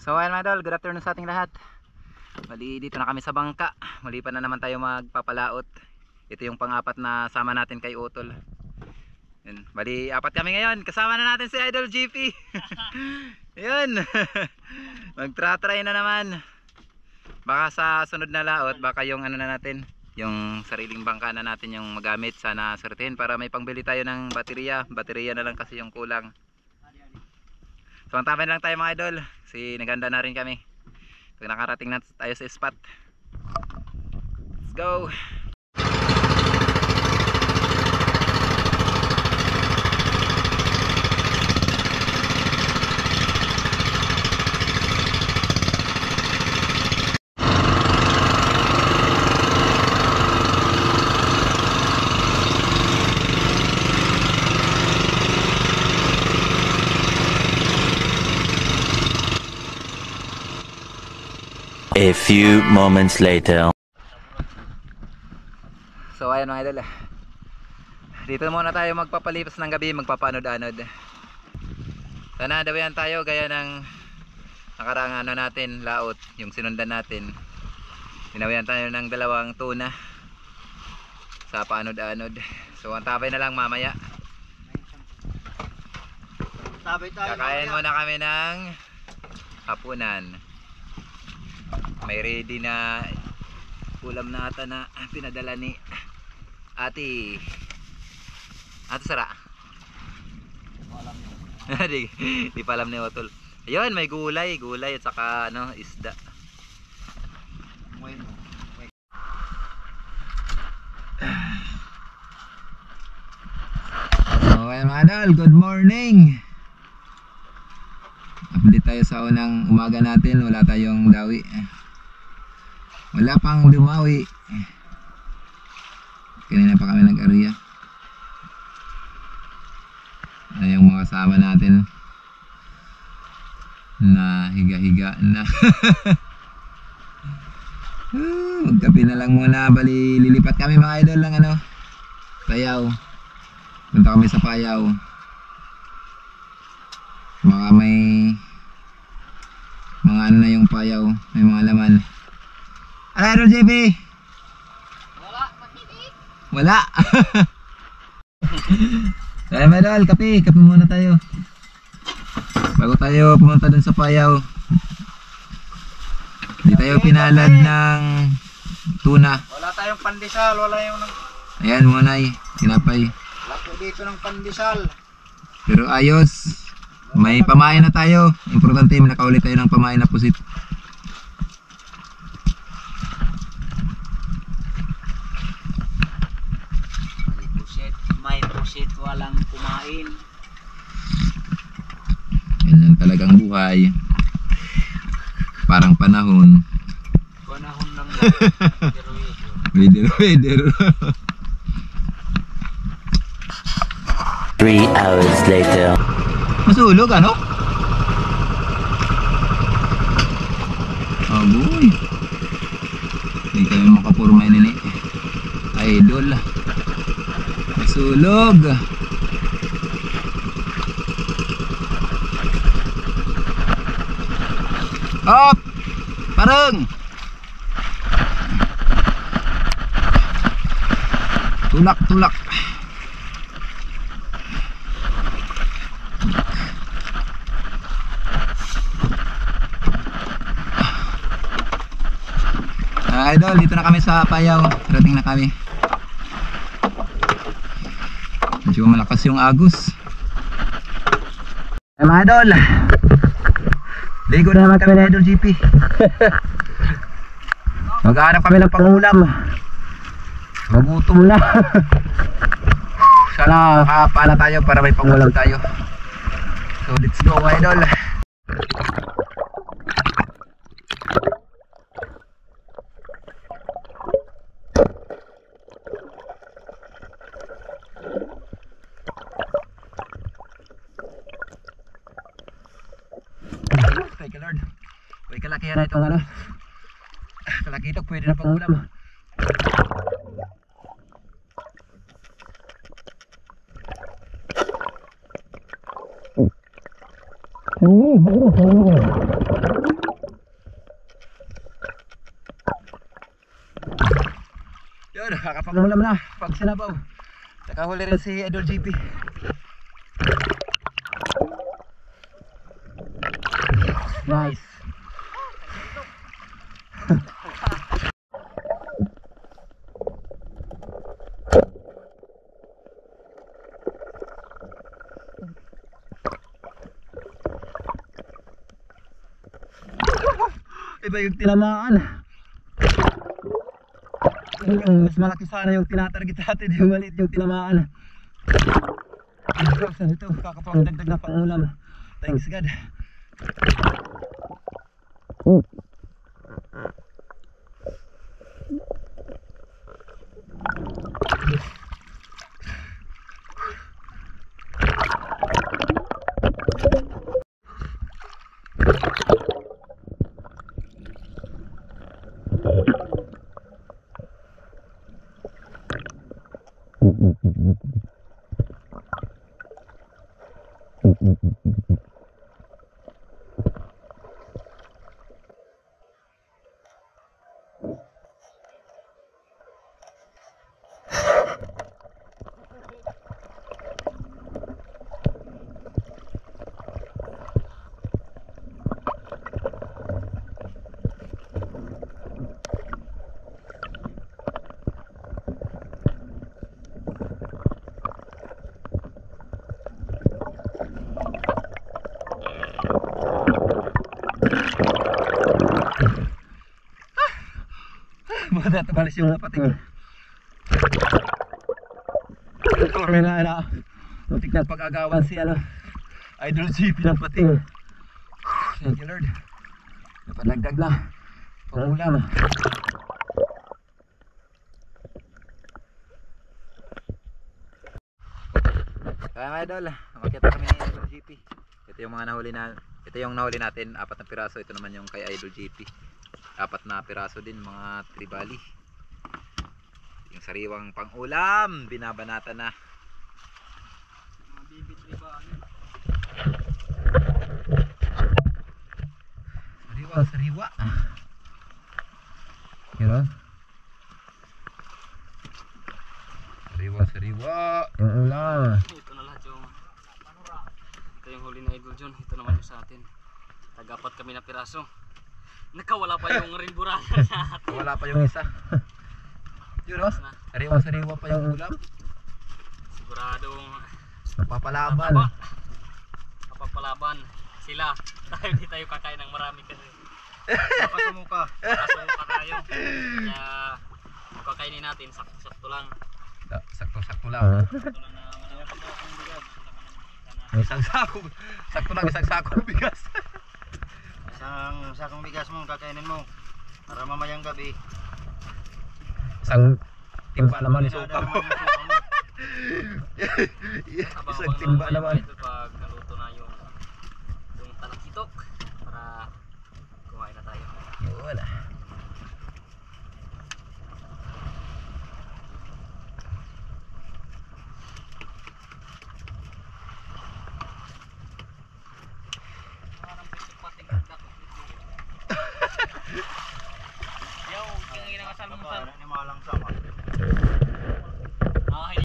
So ayan mga idol, good afternoon sa ating lahat. Bali dito na kami sa bangka. Muli pa na naman tayo magpapalaot. Ito yung pang-apat na sama natin kay Utol. Yun. Bali apat kami ngayon. Kasama na natin si Idol GP. Yun. Magtra-try na naman. Baka sa sunod na laot, baka yung ano na natin, yung sariling bangka na natin yung magamit. Sana certain para may pangbili tayo ng baterya. Baterya na lang kasi yung kulang. So antabayan lang tayo mga idol. Kasi naganda na rin kami pag nakarating na tayo sa spot. Let's go. A few moments later. So ayan mga idol, dito muna tayo magpapalipas ng gabi, magpapanod-anod. Sana dawihan tayo gaya ng nakaraang ano natin, laot, yung sinundan natin. Dinawihan tayo ng 2 tuna sa panod-anod. So antabay na lang mamaya. Kakain muna kami ng hapunan. May ready na ulam na ata na pinadala ni Ate Sara. Di pa alam ni Otol. Ayun, may gulay at saka ano, isda. So ayan mga idol, good morning. Update tayo sa unang umaga natin. Wala tayong dawi, wala pang lumawi. Kanina pa kami nag-area. Yung mga kasama natin na higa-higa na. Magkape na lang muna. Bali lilipat kami mga idol lang ano, Payaw. Punta kami sa Payaw. Baka may mga ano na yung Payaw, may mga laman. Ano Idol JP? Wala, makinig. Wala. Kaya mga idol, kape muna tayo bago tayo pumunta dun sa Payaw. Hindi tayo pinalad ng tuna. Wala tayong pandesal, wala yung ayan muna ay tinapay. Wala po dito ng pandesal. Pero ayos, may pamain na tayo. Importante nakaulit tayo ng pamain na pusit. May pusit, walang kumain. Ganyan talagang buhay. Parang panahon. Panahon ng weather. 3 hours later. Masulog ano? Agoy. Hindi tayo makapurma nini. Idol. Masulog. Hop! Parang! Tulak. Idol, dito na kami sa Payaw. Rating na kami. Medyo malakas yung agos. Ay mga idol, ligo na naman kami na Idol GP. Maghanap kami ng pangulam. Magutom na. Sana makapala tayo para may pangulam tayo. So let's go idol. Thank you Lord. Uy, kalakihan na itong ano. Kalaki ito, pwede na pangulam. Yun, kakapangulam na pag sinabaw. Nakahuli rin si Idol GP. Nice. Iba yung tinamaan. Mas malaki sana yung tinatarget natin, yung maliit yung tinamaan. Saan ito? Kakapangdagdag na pangulam. Thanks God. Bakit balis yung pating. Kami na muntik na pag-agawan si Idol GP ng pating. Thank you Lord. Napadagdag na pangulam. Kaya mga idol, makita kami ni Idol GP. Ito yung mga nahuli na, ito yung nahuli natin, 4 na piraso. Ito naman yung kay Idol GP. 4 na piraso din, mga tribali. Yung sariwang pang-ulam, binabanata na. Mga bibi tribali. Sariwa. Yun o. Sariwa. Yung ulam. Ito na lahat yung ito yung huli na Idol John. Ito naman yung sa atin. Tag-4 kami na piraso. Nakawala pa yung rainbow runner sa atin. Wala pa yung isa. Yun o. Sariwa pa yung ulam. Siguradong Napapalaban. Napapalaban sila. Tayo di tayo kakain ng marami kasi Nakasumuka tayo. Kaya kakainin natin sakto lang. Sakto lang. Sakto lang na manapag akong bigas. May isang sako. Sakto lang, isang sako ng bigas. Isang sakong bigas mo kakainin mo para mamayang gabi. Isang timba naman isuka mo. Isang timba naman. Pag naluto na yung talakitok para kumain na tayo. Yun. Ini malang sama. Ay.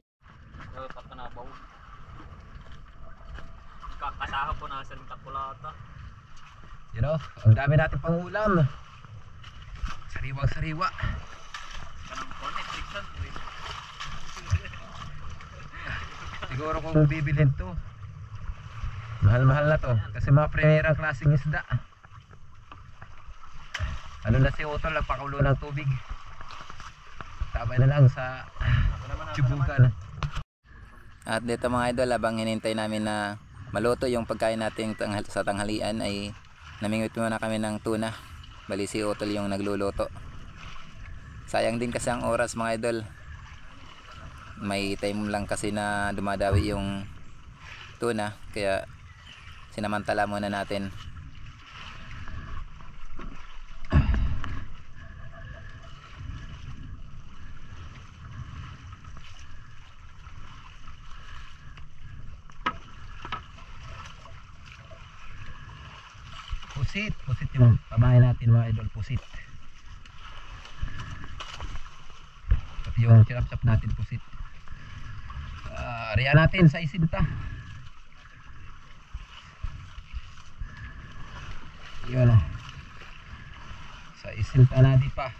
Dapat pa na baw. Kakasaha po na sa takulata. You know, ang dami natin pang ulam. Sariwa. Kanang connect section. Siguro kung bibilhin to, mahal na to. Kasi mga primerang klaseng isda. Ano na si Otol, nagpakulo ng tubig. Tabay na lang sa tubugan. At dito mga idol, habang hinintay namin na maluto yung pagkain natin sa tanghalian, ay namingwit muna kami ng tuna. Bali si Otol yung nagluluto. Sayang din kasi ang oras mga idol. May time lang kasi na dumadawi yung tuna, kaya sinamantala muna natin. Pusit yung pamain natin mga idol, pusit. yung chirap-chap natin pusit. Ariyan natin sa isinta. Yun. Sa isinta na di pa.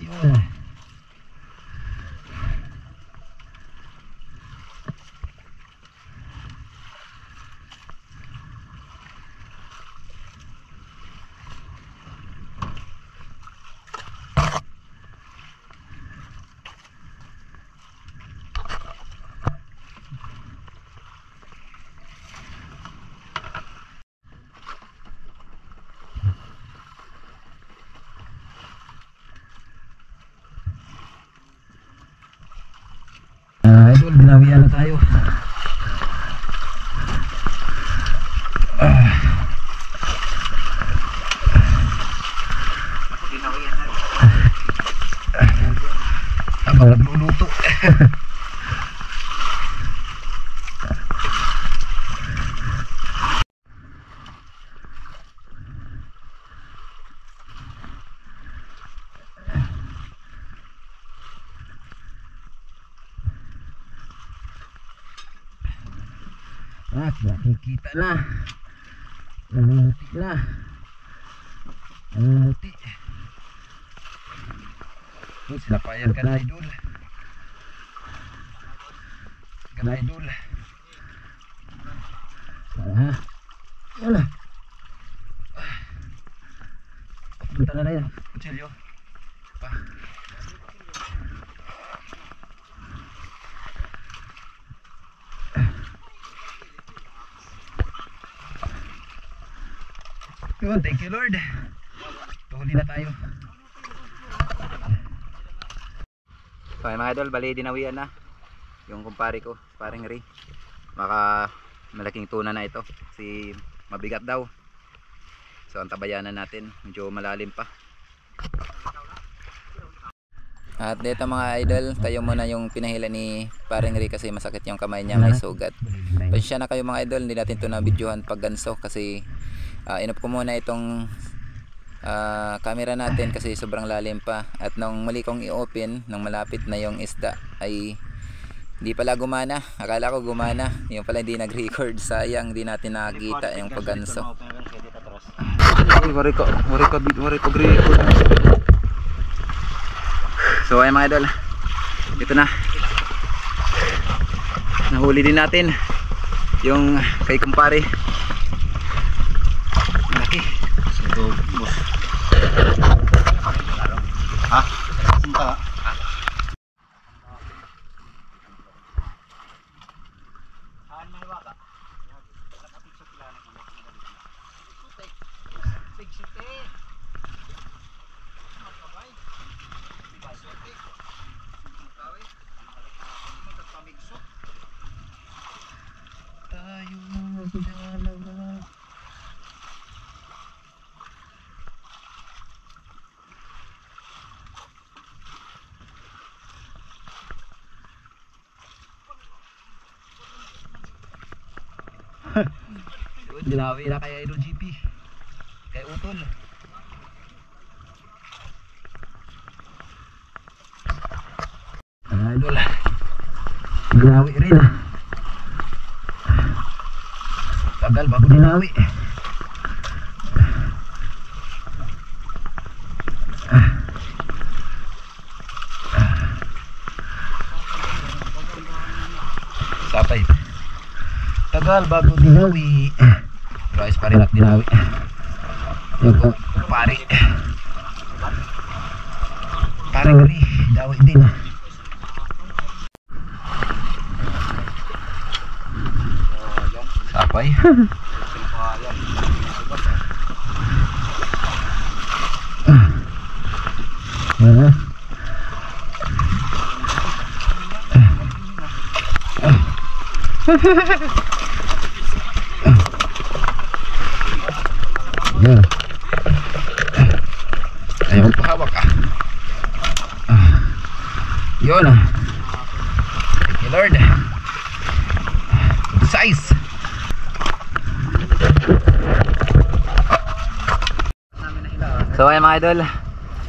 Yun. Idol, binawian na tayo. Binawian na. Habang nagluluto. At nakikita na. Namumuti na. Namumuti. Sinapayan ka na, idol. Ka na, idol. Wala. Punta na yan. Kutsilyo. Pa. Yun, thank you Lord. Tuhuli na tayo. So ay mga idol, bali dinawian na yung kumpare ko, paring Ray. Maka malaking tuna na ito kasi mabigat daw. So ang tabayanan natin, medyo malalim pa. At dito mga idol, tayo muna yung pinahila ni paring Ray kasi masakit yung kamay niya, may sugat. Pasensya na kayo mga idol, hindi natin ito na videohan pag ganso kasi inop ko muna itong camera natin kasi sobrang lalim pa. At nung muli kong i-open, nung malapit na yung isda ay hindi pala gumana. Akala ko gumana, yung pala hindi nag-record. Sayang, hindi natin nakakita yung pagganso. So ay mga idol, ito na, nahuli din natin yung kay kumpare. Laki. Ito, boss. Ha? Sinta. Dinawi na kay Idol GP, kay Utol. Idol, dinawi rin. Tagal bago dinawi. Sapay. Tagal bago dinawi. Guys, parin at dinawi. Yung pare. Parang ri, dawi din. Sapay. Ayaw pahawak ah. Yun ah. Thank you Lord. Good size. So ayan mga idol,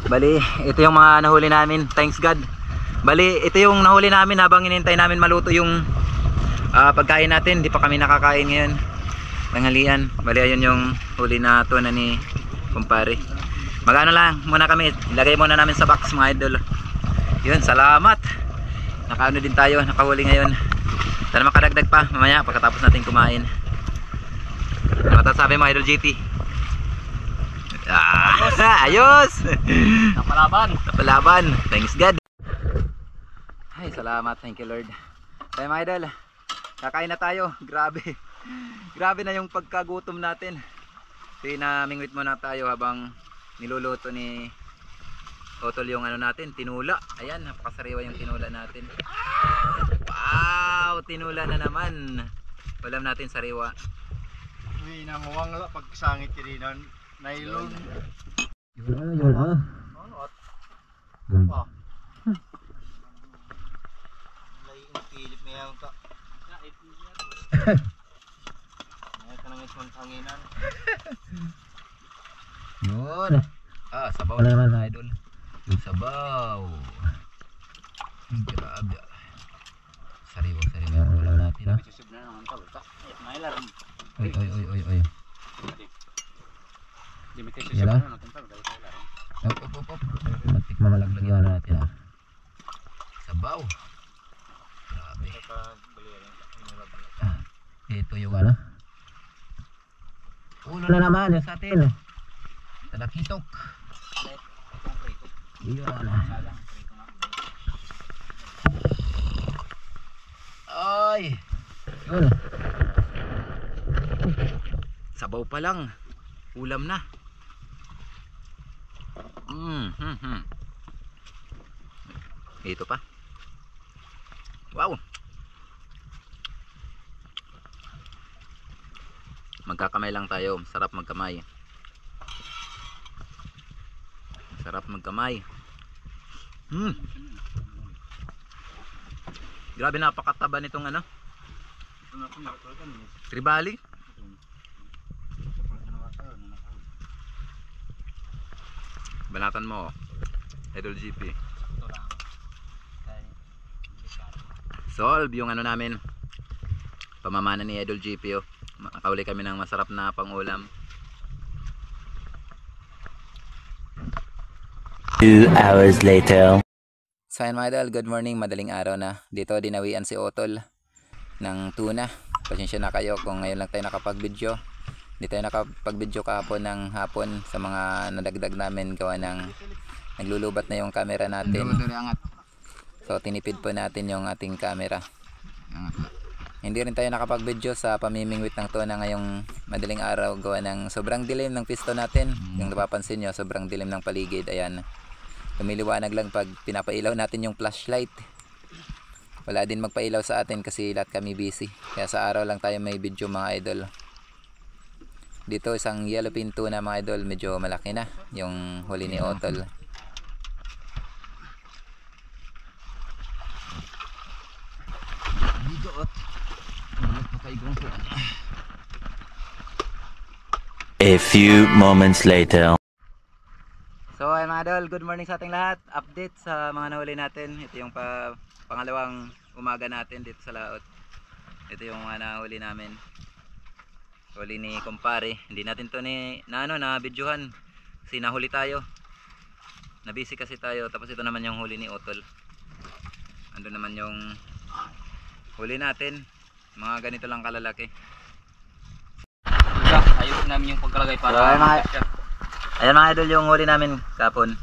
bali ito yung mga nahuli namin, thanks God. Bali ito yung nahuli namin habang inintay namin maluto yung pagkain natin. Di pa kami nakakain ngayon, tanghalian. Bali ayun yung huli na tuna ni kumpare. Magano lang muna kami, ilagay muna namin sa box mga idol. Yun, salamat. Nakaano din tayo, nakahuli ngayon. Sana makadagdag pa mamaya pagkatapos natin kumain. Ano masasabi mo Idol GP? Ayos! Napalaban. Thanks God. Ay, salamat. Thank you Lord. Kaya mga idol, kakain na tayo. Grabe. Grabe na yung pagkagutom natin. So namingwit muna tayo habang niluluto ni Otol yung ano natin, tinula. Ayan, napakasariwa yung tinula natin. Wow, tinula na naman. Ulam natin sariwa. Uy, nanguwang la pagsangit kininan. Nylon. Yun. Lagi ang pilip niya ka. Ngayon ka nang isang tanginan. Yun. Sabaw na naman mga idol. Yung sabaw. Grabe. Sariwa yung ulam natin ha. Oy. Yan ha. Op. Matik mamalaglag yung ano natin ha. Sabaw. Grabe. Ito yung ano. Ulo na naman yung sa atin. Talakitok. Yun. Ay. Yun. Sabaw pa lang. Ulam na. Ito pa. Wow. Magkakamay lang tayo. Sarap magkamay. Grabe, napakataba nitong ano, tribali. Banatan mo Idol GP. Solve yung ano namin, pamamana ni Idol GP. Nakahuli kami ng masarap na pangulam. 2 hours later. So ayun mga idol, good morning, madaling araw na. Dito dinawian si Otol ng tuna. Pasensya na kayo kung ngayon lang tayo nakapag-video. Hindi tayo nakapag-video kahapon ng hapon sa mga nadagdag namin gawa ng naglulubat na yung camera natin. So tinipid po natin yung ating camera. Hindi rin tayo nakapag-video sa pamimingwit ng tuna ngayong madaling araw gawa ng sobrang dilim ng pisto natin. Yung napapansin nyo, sobrang dilim ng paligid. Ayan, lumiliwanag lang pag pinapailaw natin yung flashlight. Wala din magpailaw sa atin kasi lahat kami busy. Kaya sa araw lang tayo may video mga idol. Dito isang yellowfin tuna mga idol, medyo malaki na yung huli ni Otol. A few moments later. So ay mga idol, good morning sa ating lahat. Update sa mga nahuli natin. Ito yung pangalawang umaga natin dito sa laot. Ito yung mga nahuli namin. Huli ni kumpare. Hindi natin to na videohan kasi nahuli tayo. Nabisi kasi tayo. Tapos ito naman yung huli ni Otol. Ando naman yung huli natin. Mga ganito lang kalalaki. Ayos namin yung pagkalagay para Ayan mga idol yung huli namin kapon.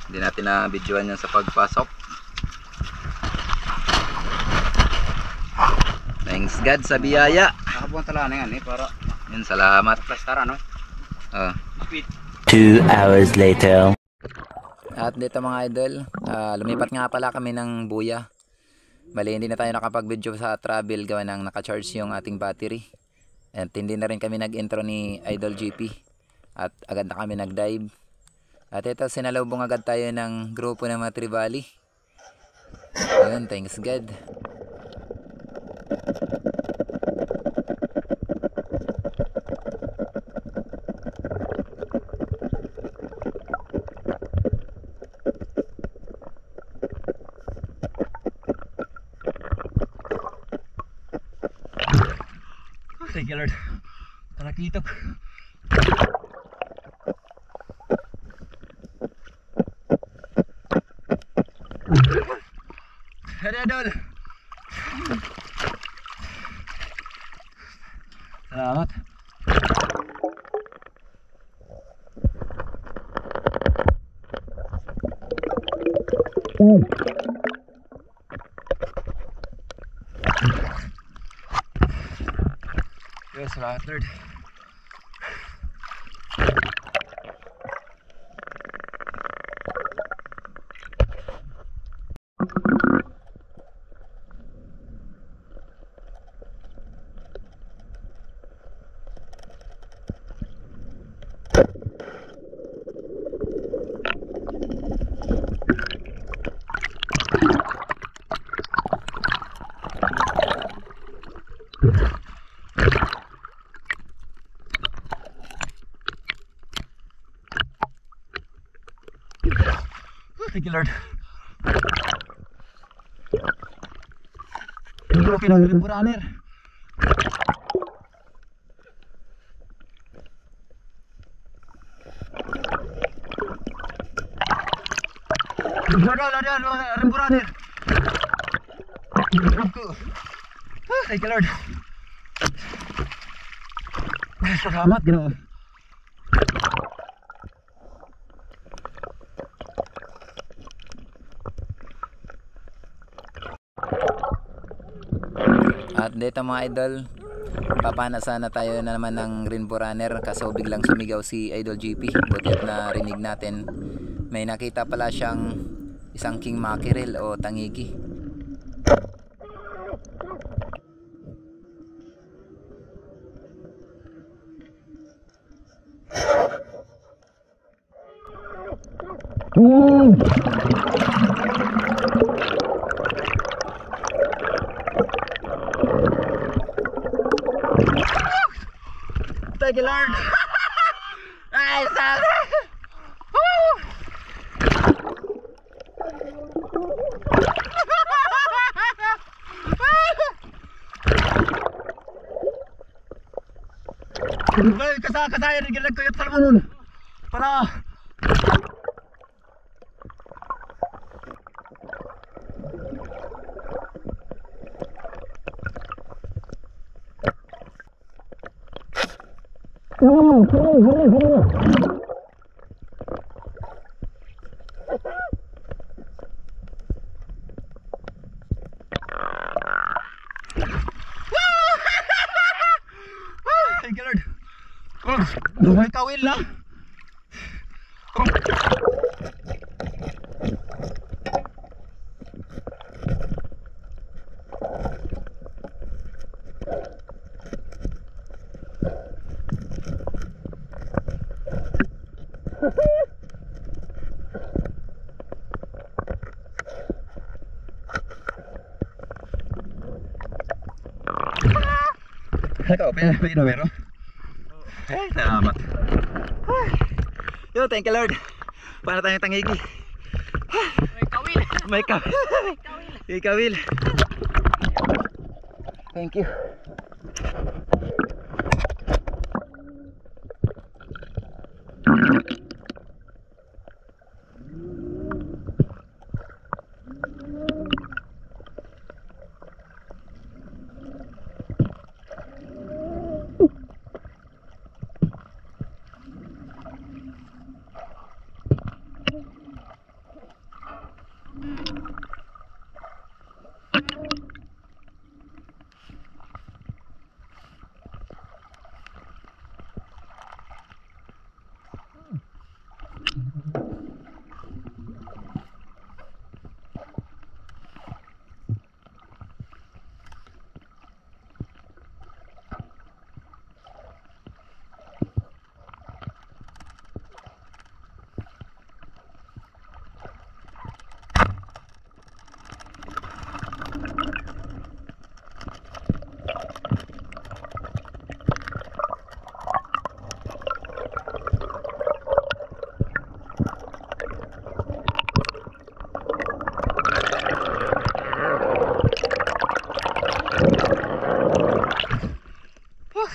Hindi natin na videohan yan sa pagpasok. Thanks God sa biyaya. Nakabuhan tala na yan para Yun, salamat. plastara no? 2 hours later. At dito mga idol, lumipat nga pala kami ng buya. Bali hindi na tayo nakapag-video sa travel gawa ng naka-charge yung ating battery. At hindi na rin kami nag-intro ni Idol GP. At agad na kami nag-dive. At ito, sinalubong agad tayo ng grupo ng mga tribali. Ayun, thanks God. Thank you Lord. Talakitok. Hadi Idol. Salamat. Yes, salamat Lord. Thank you Lord. Ito pinagaling buraner. Ada buraner. Thank you Lord. Salamat Ginoo. At dito mga idol, papana sana tayo na naman ng rainbow runner kaso biglang sumigaw si Idol GP. Buti at narinig natin, may nakita pala siyang isang king mackerel o tangigi. Thank you Lord. Ay, sabi. Kasaya rin gilag ko yung talman para thank you Lord. Lumay kawil na. Ikaw, pinamero? Ay, salamat. Yo, thank you Lord. Paano tayong tangigi? May kawil. May kawil. May kawil. Thank you.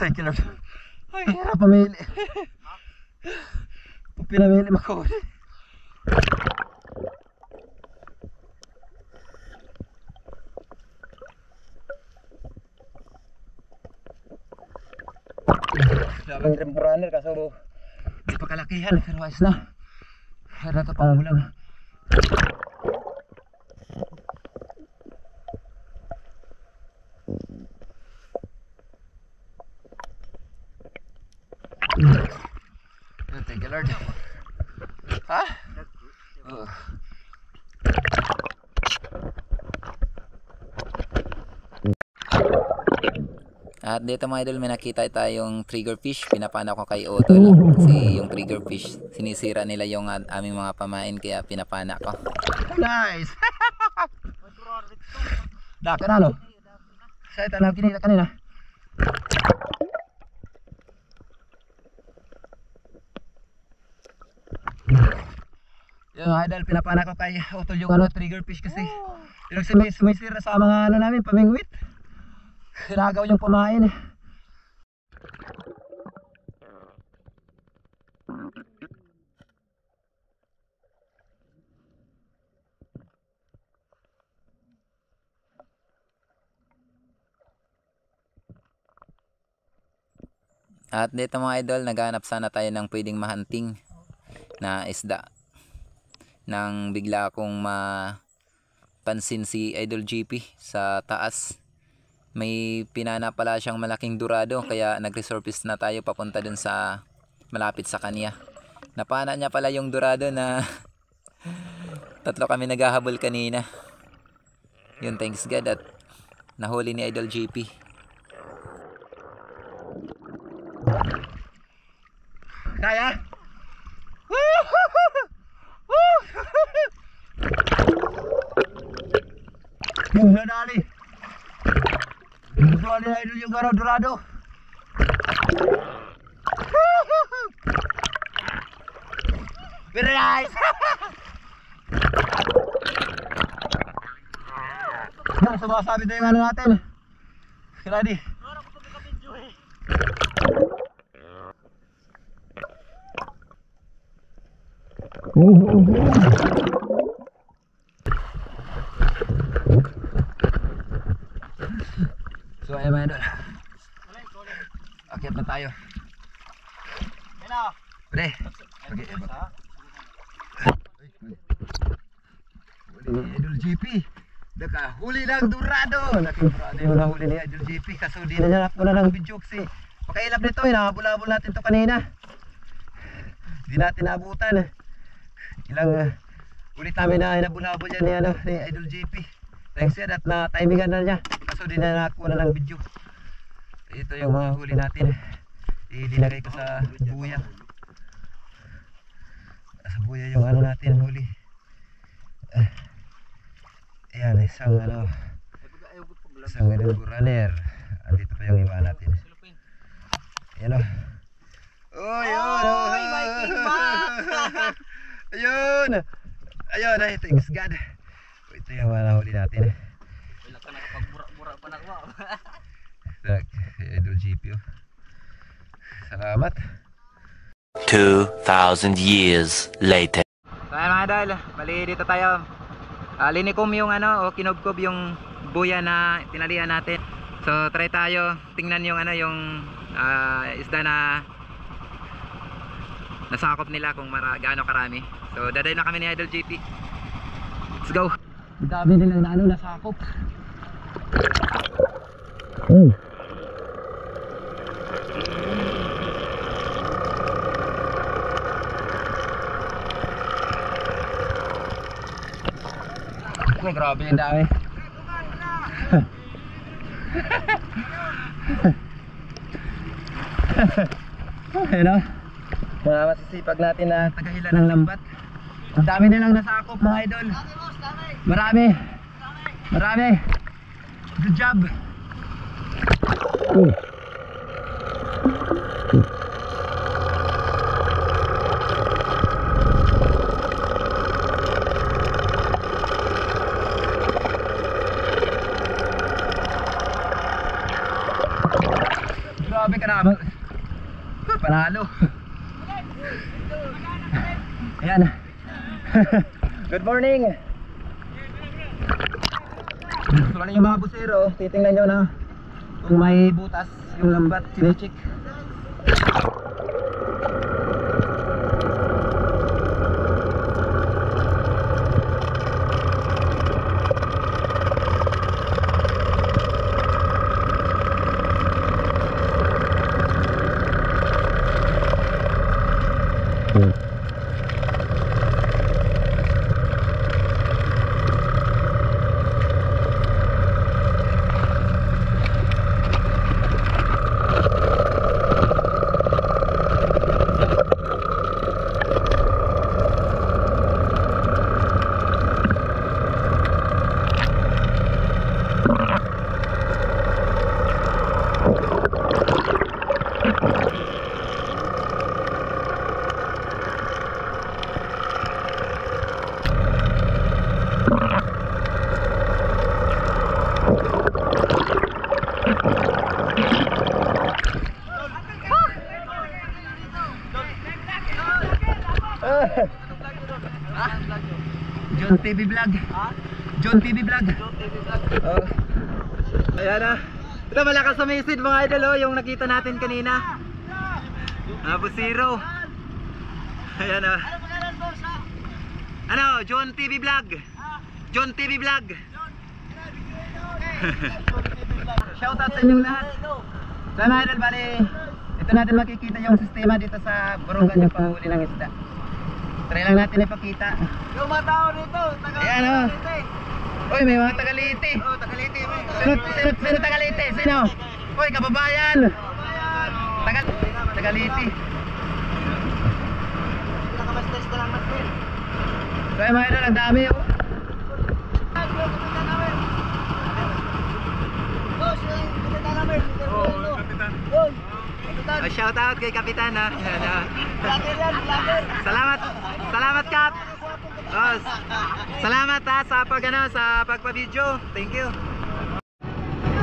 Thank you Lord. Ay, hirap pamili. Pag pinamili makahuli. Daming rim runner kaso di pa kalakihan pero ayos na. Kaya na ito pangulam. Thank you Lord. Ha? Oh. At dito mga idol, may nakita tayong trigger fish. Pinapana ko kay Otol. Kasi yung trigger fish, sinisira nila yung aming mga pamain. Kaya pinapana ko. Nice! Daka na no? Sa ito lang kinita kanina. Yung idol, pinapana ko kay Otol yung trigger fish kasi. Yung sumisira sa mga namin, pamingwit. Sinagaw yung pamain eh. At dito mga idol, naghanap sana tayo ng pwedeng mahunting na isda. Nang bigla akong mapansin si Idol GP sa taas. May pinana pala siyang malaking dorado kaya nag-resurface na tayo papunta dun sa malapit sa kanya. Napana niya pala yung dorado na tatlo kami naghahabol kanina. Yun, thanks God at nahuli ni Idol GP. Kaya? Yung nadali. Nadali na Idol yung dorado. Very nice. Yan, sumasabi na yung ano natin. Ready? So ayan mga idol, akyat na tayo. Pre, okay, huli ni Idol GP. Nakahuli ng dorado. Nakahuli yung nahuli ni Idol GP. Kaso di na niya napuna ng video kasi pakailap nito, nakabulabol natin to kanina. Di natin naabutan. Ilang ulit namin na nabulabol yan ni Idol GP. Thanks God at na timingan na niya. Kaso di na nakuha ng video. Ito yung mga huli natin. Dinagay ko sa buya. Sa buya yung ano natin huli. Ayan, isang runner. Andito pa yung iba natin. Ayan o. Oh, yun! Oy, my king back! Ayun! Ayun, ay, thanks God. Ito yung mga huli natin. Wala ka nakapag-bura pa na ko. Idol GP oh. Salamat. 2,000 years later. So ayan mga idol, bali dito tayo. Linikom yung kinubkob yung buya na tinalian natin. So try tayo tingnan yung yung isda na nasakop nila kung gaano karami. So daday na kami ni Idol GP. Let's go. Dami nila na nasakop. Ay, grabe yung dami. Ayun o. Mga masisipag natin na tagahila ng lambat. Ang dami nilang nasakop mga idol. Marami. Marami. Good job. Grabe ka na. Ayan. Good morning. Wala yung mga busero. Titingnan nyo na kung may butas yung lambat. Sinecheck. John TV Vlog. John TV Vlog. Oh. Ayan na. Ito malakas sumisid mga idol oh, yung nakita natin kanina. Busiro. Ayan na. Ano, John TV Vlog. John TV Vlog. Shoutout sa inyong lahat. So mga idol, bali ito natin makikita yung sistema dito sa Borongan yung panghuli ng isda. Try lang natin ipakita. Yung mga tao dito, Ayan o. Uy, may mga Tagalite. Oh, Tagalite. Sino Tagalite? Sino? Uy, kababayan. Tagalite. Nakamastes ka lang mastes. So yung mga idol, ang dami o. Shout out kay Kapitan ha. Salamat Kap. Oh, salamat ha sa sa pagpa-video. Thank you.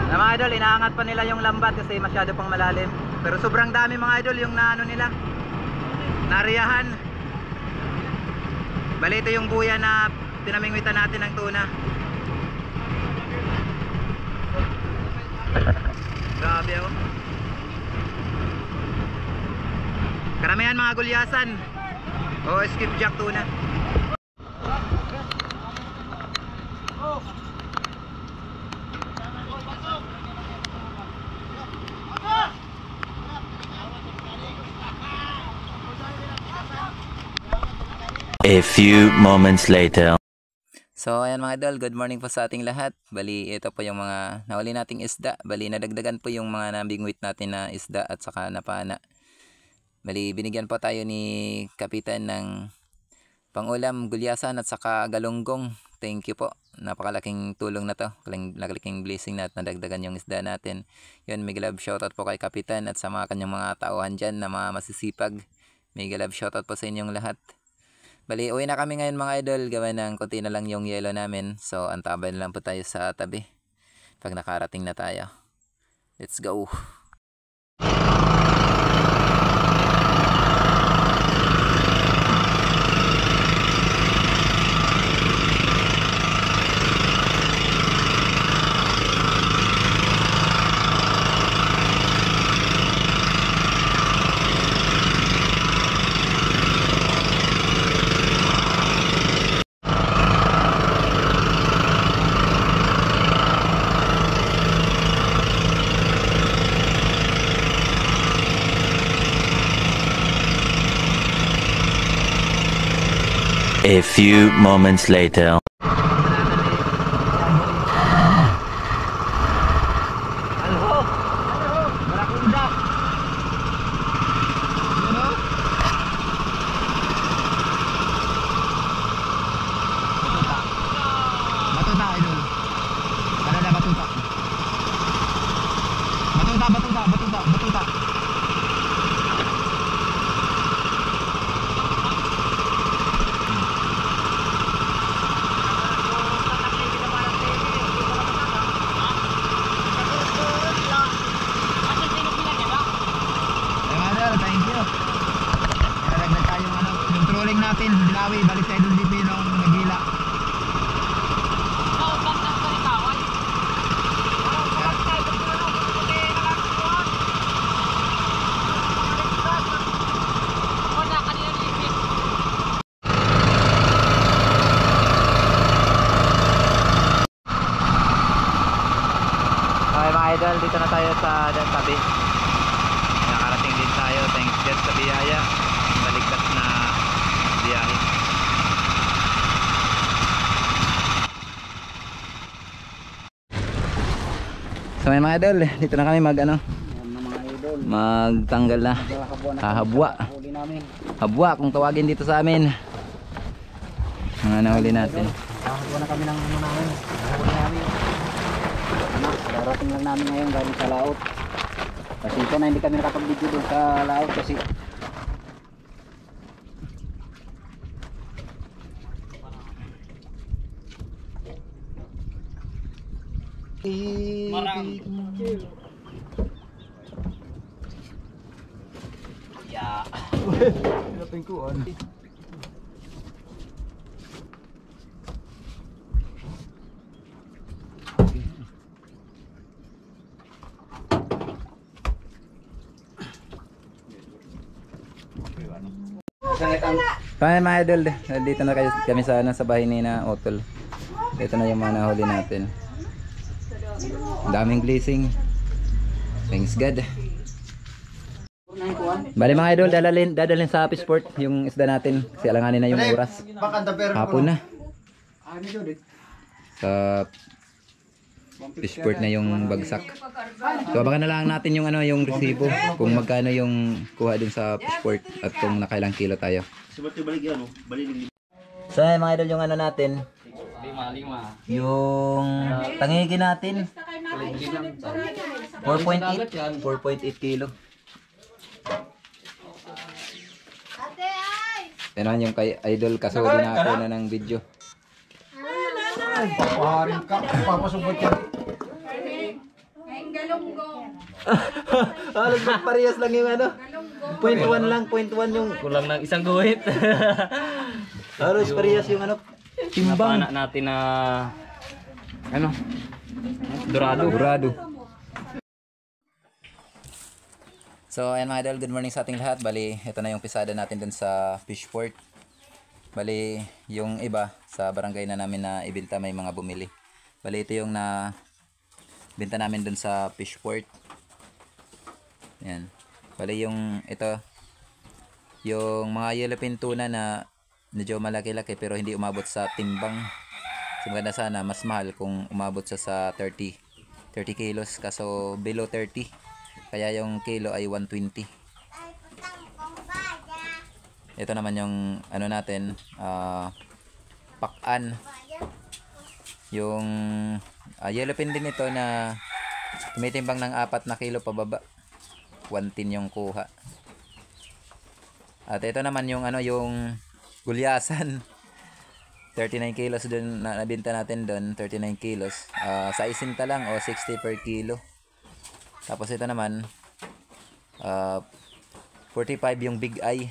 Na mga idol, inaangat pa nila yung lambat kasi masyado pang malalim. Pero sobrang dami mga idol yung naano nila. Nariyahan. Bali ito yung buya na pinamingwitan natin ng tuna. Grabe oh. Karamihan mga gulyasan o skipjack tuna. A few moments later. So ayan mga idol, good morning po sa ating lahat. Bali ito po yung mga nahuli nating isda. Bali nadagdagan po yung mga nabingwit natin na isda at saka napana. Bali binigyan po tayo ni Kapitan ng pangulam, gulyasan at saka galunggong. Thank you po. Napakalaking tulong na to. Nakalaking blessing na at nadagdagan yung isda natin. Yun, mega love shoutout po kay Kapitan at sa mga kanyang mga tauhan dyan na mga masisipag. Mega love shoutout po sa inyong lahat. Bali, uwi na kami ngayon mga idol. Gawa ng konti na lang yung yelo namin. So, antabay na lang po tayo sa tabi pag nakarating na tayo. Let's go! A few moments later. Batuta. team natin, Dilawi, balik tayo doon dito yung nagila. Okay mga idol, dito na tayo sa tabi. Nakarating din tayo, thanks God sa biyaya. Maligtas na biyahe. So mga idol, dito na kami magtanggal na. Habwa. Habwa kung tawagin dito sa amin. Mga nahuli natin. Nakakuha na kami ng ano namin. Nahuli namin. Darating lang namin ngayon galing sa laot. Kasi ito na hindi kami nakapag-video doon sa laot kasi Marang. Kaya mga idol, dito na kayo, kami sa, sa bahay ni na Otol. Ito na yung mga nahuli natin. Ang daming blessing. Thanks God. Bali mga idol, dadalhin sa Fishport yung isda natin. Kasi alanganin na yung oras. Hapon na. Sa Fishport na yung bagsak. So abangan na lang natin yung ano, yung resibo, kung magkano yung kuha dun sa Fishport at kung nakailang kilo tayo. So mga idol, yung ano natin, yung tangigi natin 4.8 kilo. Yan yung kay idol, kasuli na ako na ng video. papaharin ka, papasubot ka. Halos magparehas lang yung ano. 0.1 lang, 0.1 yung Kulang ng isang guhit. halos parehas yung ano, timbang. Napana natin na ano? Dorado. Dorado. So ayan mga idol, good morning sa ating lahat. Bali, ito na yung pisada natin dun sa Fishport. Bali, yung iba sa barangay na namin na ibenta, may mga bumili. Bali, ito yung na benta namin dun sa Fishport. Yan. Bali, yung ito, yung mga yellowfin tuna na medyo malaki-laki pero hindi umabot sa timbang. So maganda sana, mas mahal kung umabot sa 30 kilos, kaso below 30. Kaya yung kilo ay 120. Ito naman yung ano natin, pakan. Yung yellowfin din ito na tumitimbang ng 4 na kilo pababa. 110 yung kuha. At ito naman yung ano, yung gulyasan. 39 kilos dun na nabenta natin doon, 39 kilos. Sa isinta lang o 60 per kilo. Tapos ito naman 45 yung big eye.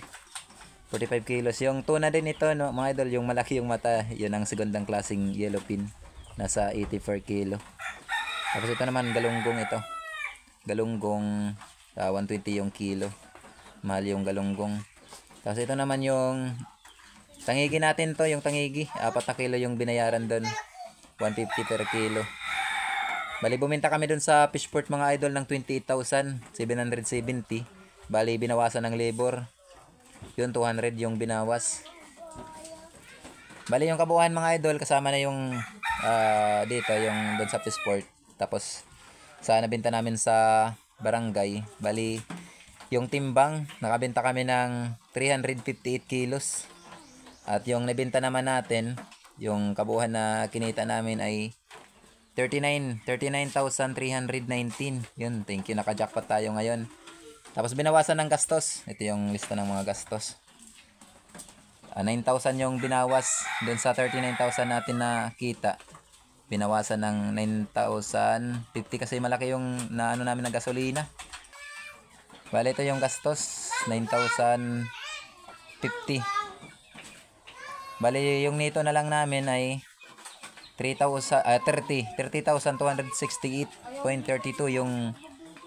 45 kilos. Yung tuna din ito, no, mga idol, yung malaki yung mata, yun ang segundang klaseng yellowfin. Nasa 80 per kilo. Tapos ito naman galunggong ito. Galunggong 120 yung kilo. Mahal yung galunggong. Tapos ito naman yung tangigi natin to, yung tangigi. 4 na kilo yung binayaran doon. 150 per kilo. Bali, buminta kami dun sa Fishport mga idol ng 28,770. Bali, binawasan ng labor. Yun, 200 yung binawas. Bali, yung kabuuan mga idol, kasama na yung dito, yung dun sa Fishport. Tapos, sa nabinta namin sa barangay. Bali, yung timbang, nakabenta kami ng 358 kilos. At yung nabinta naman natin, yung kabuuan na kinita namin ay 39,319. Yun, thank you, naka-jackpot tayo ngayon. Tapos binawasan ng gastos. Ito yung lista ng mga gastos. 9,000 yung binawas doon sa 39,000 natin na kita. Binawasan ng 9,050 kasi malaki yung na ano namin na gasolina. Bale, ito yung gastos, 9,050. Bali, yung nito na lang namin ay 30,268.32 yung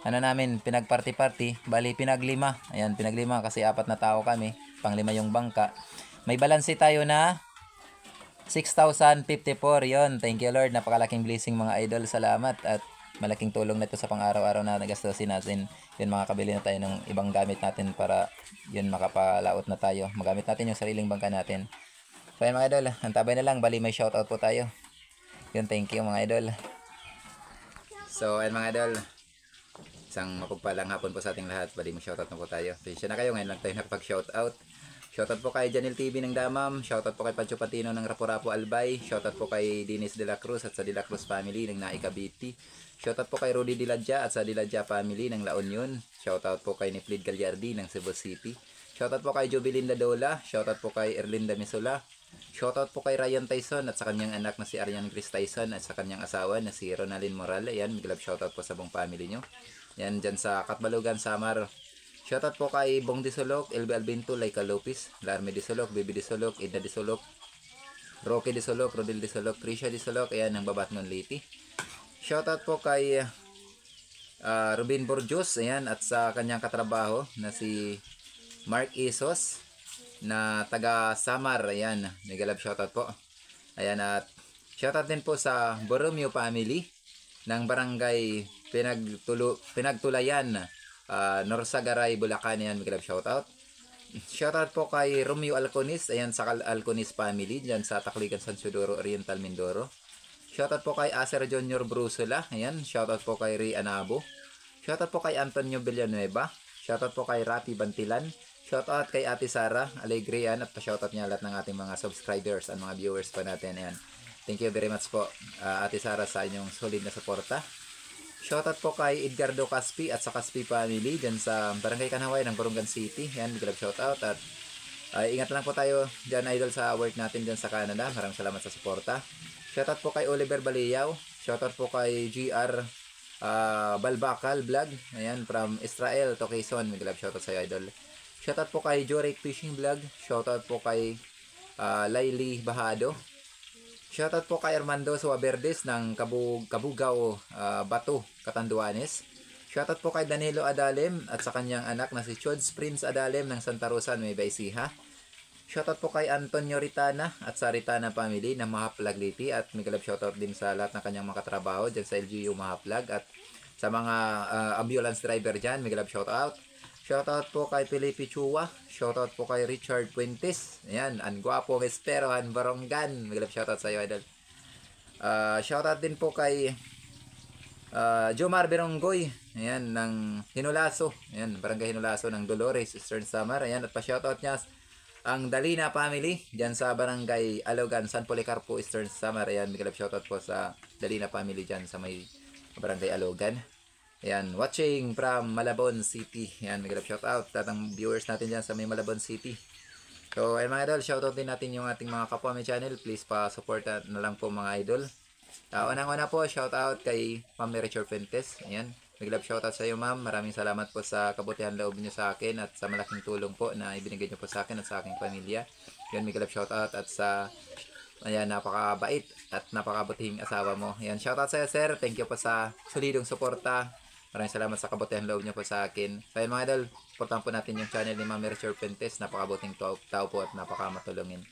ano namin, pinagparty-party. Bali, pinaglima. Ayan, pinaglima kasi 4 na tao kami. Panglima yung bangka. May balanse tayo na 6,054. Yon, thank you Lord. Napakalaking blessing mga idol. Salamat at malaking tulong na ito sa pang-araw-araw na nagastusin natin. Yun, makakabili na tayo ng ibang gamit natin para yun makapalaot na tayo. Magamit natin yung sariling bangka natin. So yun mga idol, antabay na lang. Bali may shoutout po tayo. Yun, thank you mga idol. So ayun mga idol, isang mapagpalang hapon po sa ating lahat. Bali mo shoutout na po tayo. Pasensya na kayo, ngayon lang tayo nakapag-shoutout. Shoutout po kay Janil TV ng Damam. Shoutout po kay Pancho Patino ng Rapo-Rapo Albay. Shoutout po kay Dennis De La Cruz at sa De La Cruz family ng Naika Biti. Shoutout po kay Rudy Diladja at sa Diladja family ng La Union. Shoutout po kay Niflid Gagliardi ng Cebu City. Shoutout po kay Jubilinda Dola. Shoutout po kay Erlinda Misula. Shoutout po kay Ryan Tyson at sa kanyang anak na si Arian Chris Tyson at sa kanyang asawa na si Ronalyn Moral. Ayan, big love shoutout po sa buong family nyo. Yan, dyan sa Katbalugan, Samar. Shoutout po kay Bong Disolok, Elbe Albinto, Laika Lopez, Larme Disolok, Bibi Disolok, Ida Disolok, Roque Disolok, Rodel Disolok, Trisha Disolok, ayan, ng Babatnon Liti. Shoutout po kay Rubin Borjos, ayan, at sa kanyang katrabaho na si Mark Isos na taga Samar, ayan, mega love shoutout po. Ayan, at shoutout din po sa Borromeo family ng barangay Pinagtulayan, Norsagaray, Bulacan, ayan, mega love shoutout. Shoutout po kay Romeo Alconis, ayan, sa Alconis family dyan sa Takligan, San Isidoro Oriental, Mindoro. Shoutout po kay Acer Junior Brusula, ayan, shoutout po kay Ray Anabo. Shoutout po kay Antonio Villanueva. Shoutout po kay Rafi Bantilan. Shoutout kay Ate Sara Alegrian at pa-shoutout niya lahat ng ating mga subscribers at mga viewers pa natin. Ayan. Thank you very much po Ate Sara sa inyong solid na suporta. Shoutout po kay Edgardo Caspi at sa Caspi family dyan sa Barangay Kanaway ng Borongan City. Ayan, big love shoutout at ingat lang po tayo dyan idol sa work natin dyan sa Canada. Maraming salamat sa suporta. Shoutout po kay Oliver Baliyaw. Shoutout po kay GR Balbakal Vlog. Ayan, from Israel to Quezon. Big love shoutout sa iyo idol. Shoutout po kay Jorek Fishing Vlog. Shoutout po kay Laili Bahado. Shoutout po kay Armando Suaverdes ng Kabugao, Batu, Catanduanes. Shoutout po kay Danilo Adalem at sa kanyang anak na si Chods Prince Adalem ng Santa Rosa, Nueva Ecija. Shoutout po kay Antonio Ritana at sa Ritana family ng Mahaplag Liti at migalab shoutout din sa lahat ng kanyang mga katrabaho dyan sa LGU Mahaplag at sa mga ambulance driver dyan, migalab shoutout. Shoutout po kay Felipe Chua. Shoutout po kay Richard Puentes. Ayan, ang guwapo Espero, ang Baronggan. Migalab shoutout sa iyo, idol. Shoutout din po kay Jomar Beronggoy. Ayan, ng Hinulaso. Ayan, Barangay Hinulaso ng Dolores, Eastern Samar. Ayan, at pa-shoutout niya ang Dalina family dyan sa Barangay Alogan, San Policarpo, Eastern Samar. Ayan, migalab shoutout po sa Dalina family dyan sa may Barangay Alogan. Ayan, watching from Malabon City. Ayan, migalab shoutout lahat ng viewers natin dyan sa may Malabon City. So, ayan mga idol, shoutout din natin yung ating mga kapwa may channel. Please pa-support na lang po mga idol. Unang-una po, shoutout kay Ma'am Richard Fuentes. Ayan, migalab shoutout sa iyo ma'am. Maraming salamat po sa kabutihan loob niyo sa akin at sa malaking tulong po na ibinigay niyo po sa akin at sa aking pamilya. Ayan, migalab shoutout at sa ayan, napakabait at napakabutihing asawa mo. Ayan, shoutout sa iyo sir. Thank you po sa solidong suporta. Maraming salamat sa kabutihan loob niyo po sa akin. So ayan mga idol, supportahan po natin yung channel ni Ma'am Richard Fuentes. Napakabuting tao po at napakamatulungin.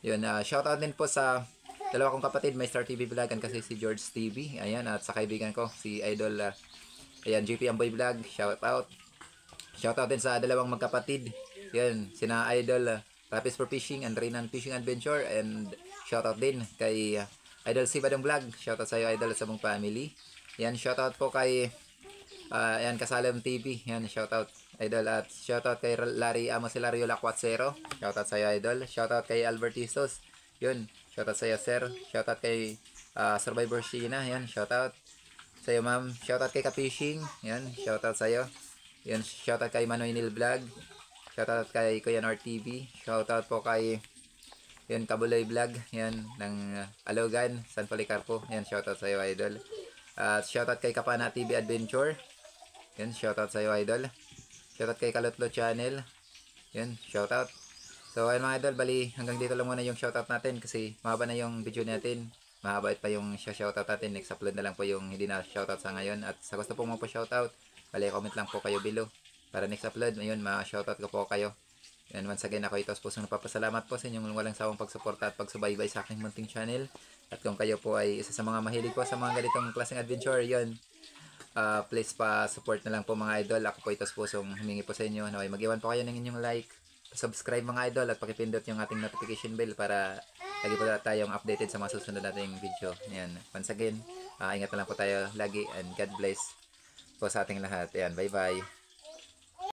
Yun, shoutout din po sa dalawa kong kapatid, may Star TV Vlogan kasi si George TV. Ayan, at sa kaibigan ko, si Idol, ayan, JP Amboy Vlog, shoutout. Shoutout din sa dalawang magkapatid. Yun, sina Idol, Rapis for Fishing and Renan Fishing Adventure. And shoutout din kay Idol Sibadong Vlog. Shoutout sa iyo, Idol, at sa mong family. Yan, shoutout po kay ayan, Kasalam TV. Yan, shoutout idol. At shoutout kay Larry Amosilario Lacuatsero. Shoutout sa iyo, idol. Shoutout kay Albertisos. Yun, shoutout sa iyo, sir. Shoutout kay Survivor Sheena. Yan, shoutout sa iyo, ma'am. Shoutout kay Kapishing. Yan, shoutout sa iyo. Yan, shoutout kay Manoy Nil Vlog. Shoutout kay Kuya Nor TV. Shoutout po kay yan, Kabuloy Vlog. Yan, ng Alogan, San Policarpo. Yan, shoutout sa iyo, idol. At shoutout kay Kapana TV Adventure. Yan, shoutout sa iyo, idol. Shoutout kay Kalotlo Channel. Yan, shoutout So ayun mga idol, bali hanggang dito lang muna yung shoutout natin kasi mahaba na yung video natin. Mahaba pa yung shoutout natin. Next upload na lang po yung hindi na shoutout sa ngayon. At sa gusto pong shoutout, bali comment lang po kayo below. Para next upload, ayun, ma-shoutout ko po kayo. And once again, ako ito pusong napapasalamat po sa inyong walang sawang pagsuporta at pagsubaybay sa aking munting channel. At kung kayo po ay isa sa mga mahilig po sa mga ganitong klaseng adventure, yun, please pa support na lang po mga idol. Ako po ito pusong humingi po sa inyo. Naway mag-iwan po kayo ng inyong like, subscribe mga idol at pakipindot yung ating notification bell para lagi po tayong updated sa mga susunod nating video. Ayan. Once again, ingat na lang po tayo lagi and God bless po sa ating lahat. Ayan, bye bye.